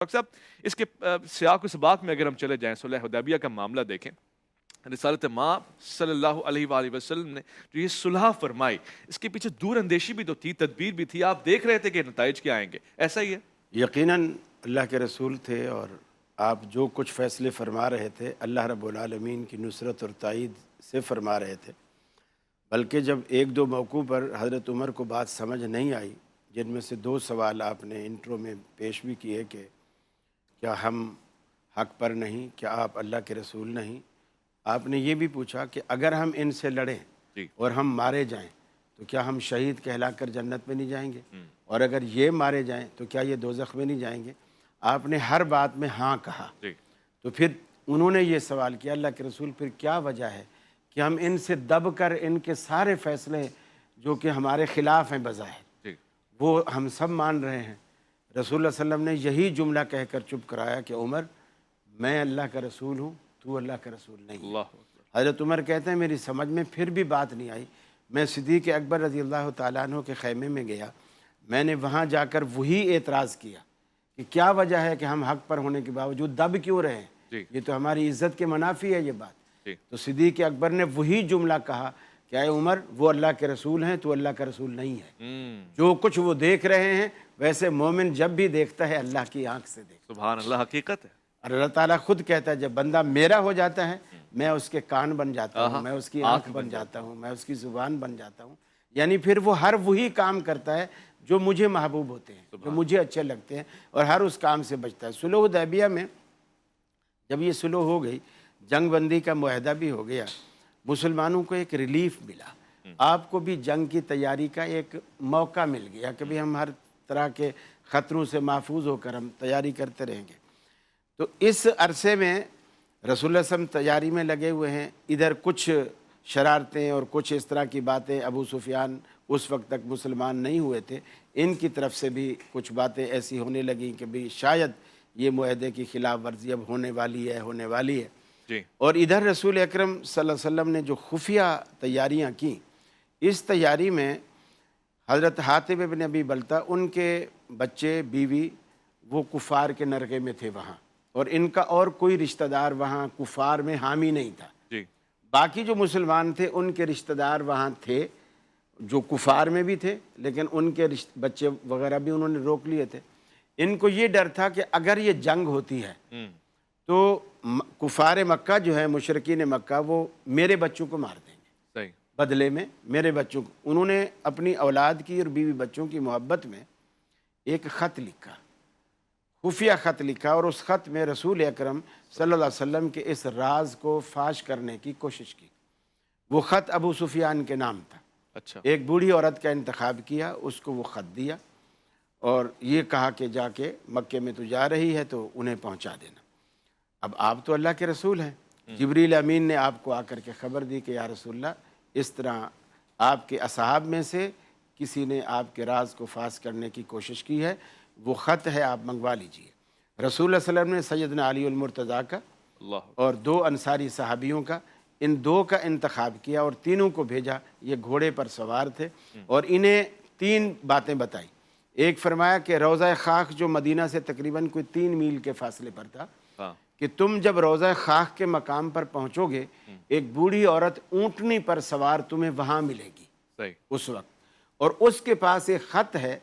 Doctor صاحب اس کے سیاق و سباق میں اگر ہم چلے جائیں صلح حدیبیہ کا معاملہ دیکھیں، رسالت ماں صلی اللہ علیہ وآلہ وسلم نے جو یہ صلح فرمائی، اس کے پیچھے دور اندیشی بھی تو تھی، تدبیر بھی تھی، آپ دیکھ رہے تھے کہ نتائج کیا آئیں گے، ایسا ہی ہے؟ یقیناً اللہ کے رسول تھے اور آپ جو کچھ فیصلے فرما رہے تھے اللہ رب العالمین کی نصرت اور تائید سے فرما رہے تھے، بلکہ جب ایک دو موقعوں پر حضرت عمر کو بات سمجھ نہیں آئی، جن میں سے دو سوال آپ نے انٹرو میں پیش بھی کیے کہ کیا ہم حق پر نہیں، کیا آپ اللہ کے رسول نہیں، آپ نے یہ بھی پوچھا کہ اگر ہم ان سے لڑیں جی اور ہم مارے جائیں تو کیا ہم شہید کہلا کر جنت میں نہیں جائیں گے، اور اگر یہ مارے جائیں تو کیا یہ دوزخ میں نہیں جائیں گے؟ آپ نے ہر بات میں ہاں کہا۔ جی تو پھر انہوں نے یہ سوال کیا اللہ کے رسول پھر کیا وجہ ہے کہ ہم ان سے دب کر ان کے سارے فیصلے جو کہ ہمارے خلاف ہیں بظاہر جی وہ ہم سب مان رہے ہیں؟ رسول اللہ صلی اللہ علیہ وسلم نے یہی جملہ کہہ کر چپ کرایا کہ عمر میں اللہ کا رسول ہوں، تو اللہ کا رسول نہیں ہے۔ اللہ اکبر۔ حضرت عمر کہتے ہیں میری سمجھ میں پھر بھی بات نہیں آئی، میں صدیق اکبر رضی اللہ تعالیٰ عنہ کے خیمے میں گیا، میں نے وہاں جا کر وہی اعتراض کیا کہ کیا وجہ ہے کہ ہم حق پر ہونے کے باوجود دب کیوں رہے ہیں، جی یہ تو ہماری عزت کے منافی ہے یہ بات۔ جی تو صدیق اکبر نے وہی جملہ کہا کہ اے عمر وہ اللہ کے رسول ہیں، تو اللہ کا رسول نہیں ہے۔ جو کچھ وہ دیکھ رہے ہیں ویسے مومن جب بھی دیکھتا ہے اللہ کی آنکھ سے دیکھتا ہے، سبحان اللہ، حقیقت ہے۔ اور اللہ تعالیٰ خود کہتا ہے جب بندہ میرا ہو جاتا ہے میں اس کے کان بن جاتا ہوں، میں اس کی آنکھ بن جاتا ہوں، میں اس کی زبان بن جاتا ہوں، یعنی پھر وہ ہر وہی کام کرتا ہے جو مجھے محبوب ہوتے ہیں، جو مجھے اچھے لگتے ہیں، اور ہر اس کام سے بچتا ہے۔ صلح حدیبیہ میں جب یہ صلح ہو گئی، جنگ بندی کا معاہدہ بھی ہو گیا، مسلمانوں کو ایک ریلیف ملا، آپ کو بھی جنگ کی تیاری کا ایک موقع مل گیا کہ بھی ہم ہر طرح کے خطروں سے محفوظ ہو کر ہم تیاری کرتے رہیں گے۔ تو اس عرصے میں رسول اللہ صلی اللہ علیہ وسلم تیاری میں لگے ہوئے ہیں، ادھر کچھ شرارتیں اور کچھ اس طرح کی باتیں، ابو سفیان اس وقت تک مسلمان نہیں ہوئے تھے، ان کی طرف سے بھی کچھ باتیں ایسی ہونے لگیں کہ بھی شاید یہ معاہدے کی خلاف ورزی اب ہونے والی ہے۔ جی اور ادھر رسول اکرم صلی اللہ علیہ وسلم نے جو خفیہ تیاریاں کیں، اس تیاری میں حضرت حاتب بن ابی بلتہ ان کے بچے بیوی وہ کفار کے نرغے میں تھے وہاں، اور ان کا اور کوئی رشتہ دار وہاں کفار میں حامی نہیں تھا۔ جی باقی جو مسلمان تھے ان کے رشتہ دار وہاں تھے جو کفار میں بھی تھے، لیکن ان کے بچے وغیرہ بھی انہوں نے روک لیے تھے۔ ان کو یہ ڈر تھا کہ اگر یہ جنگ ہوتی ہے تو کفار مکہ جو ہے مشرکین مکہ وہ میرے بچوں کو مار دیں گے، صحیح۔ بدلے میں میرے بچوں کو۔ انہوں نے اپنی اولاد کی اور بیوی بچوں کی محبت میں ایک خط لکھا، خفیہ خط لکھا، اور اس خط میں رسول اکرم صلی اللہ علیہ وسلم کے اس راز کو فاش کرنے کی کوشش کی۔ وہ خط ابو سفیان کے نام تھا۔ اچھا ایک بوڑھی عورت کا انتخاب کیا، اس کو وہ خط دیا اور یہ کہا کہ جا کے مکے میں تو جا رہی ہے تو انہیں پہنچا دینا۔ اب آپ تو اللہ کے رسول ہیں، جبریل امین نے آپ کو آ کر کے خبر دی کہ یا رسول اللہ اس طرح آپ کے اصحاب میں سے کسی نے آپ کے راز کو فاش کرنے کی کوشش کی ہے، وہ خط ہے آپ منگوا لیجئے۔ رسول اللہ صلی اللہ علیہ وسلم نے سیدنا علی المرتضیٰ کا اللہ اور دو انصاری صحابیوں کا، ان دو کا انتخاب کیا اور تینوں کو بھیجا۔ یہ گھوڑے پر سوار تھے اور انہیں تین باتیں بتائی۔ ایک فرمایا کہ روضہ خاک جو مدینہ سے تقریباً کوئی 3 میل کے فاصلے پر تھا، ہاں کہ تم جب روضہ خاک کے مقام پر پہنچو گے ایک بوڑھی عورت اونٹنی پر سوار تمہیں وہاں ملے گی صحیح۔ اس وقت، اور اس کے پاس ایک خط ہے،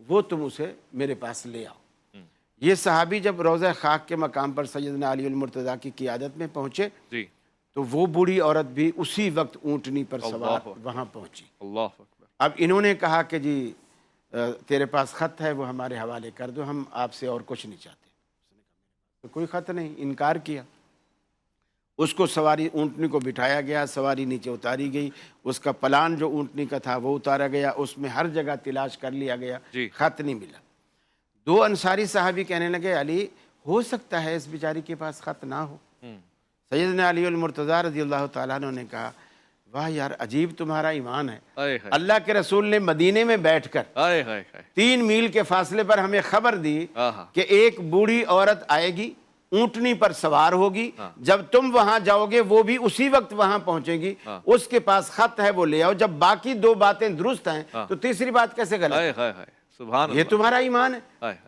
وہ تم اسے میرے پاس لے آؤ۔ یہ صحابی جب روضہ خاک کے مقام پر سیدنا علی المرتضیٰ کی قیادت میں پہنچے جی تو وہ بوڑھی عورت بھی اسی وقت اونٹنی پر سوار اللہ اکبر۔ وہاں پہنچی۔ اللہ اکبر۔ اب انہوں نے کہا کہ جی تیرے پاس خط ہے وہ ہمارے حوالے کر دو، ہم آپ سے اور کچھ نہیں چاہتے۔ اس نے کہا تو کوئی خط نہیں، انکار کیا۔ اس کو سواری اونٹنی کو بٹھایا گیا، سواری نیچے اتاری گئی، اس کا پلان جو اونٹنی کا تھا وہ اتارا گیا، اس میں ہر جگہ تلاش کر لیا گیا، جی خط نہیں ملا۔ دو انصاری صحابی کہنے لگے علی ہو سکتا ہے اس بیچاری کے پاس خط نہ ہو۔ سیدنا علی المرتضیٰ رضی اللہ تعالیٰ عنہ نے کہا واہ یار عجیب تمہارا ایمان ہے، آئے ہائے اللہ کے رسول نے مدینے میں بیٹھ کر آئے ہائے ہائے 3 میل کے فاصلے پر ہمیں خبر دی آہا کہ ایک بوڑھی عورت آئے گی، اونٹنی پر سوار ہوگی، جب تم وہاں جاؤ گے وہ بھی اسی وقت وہاں پہنچے گی، اس کے پاس خط ہے وہ لے آؤ۔ جب باقی 2 باتیں درست ہیں تو تیسری بات کیسے غلط؟ آئے ہائے ہائے سبحان یہ اللہ تمہارا ایمان ہے۔ آئے ہائے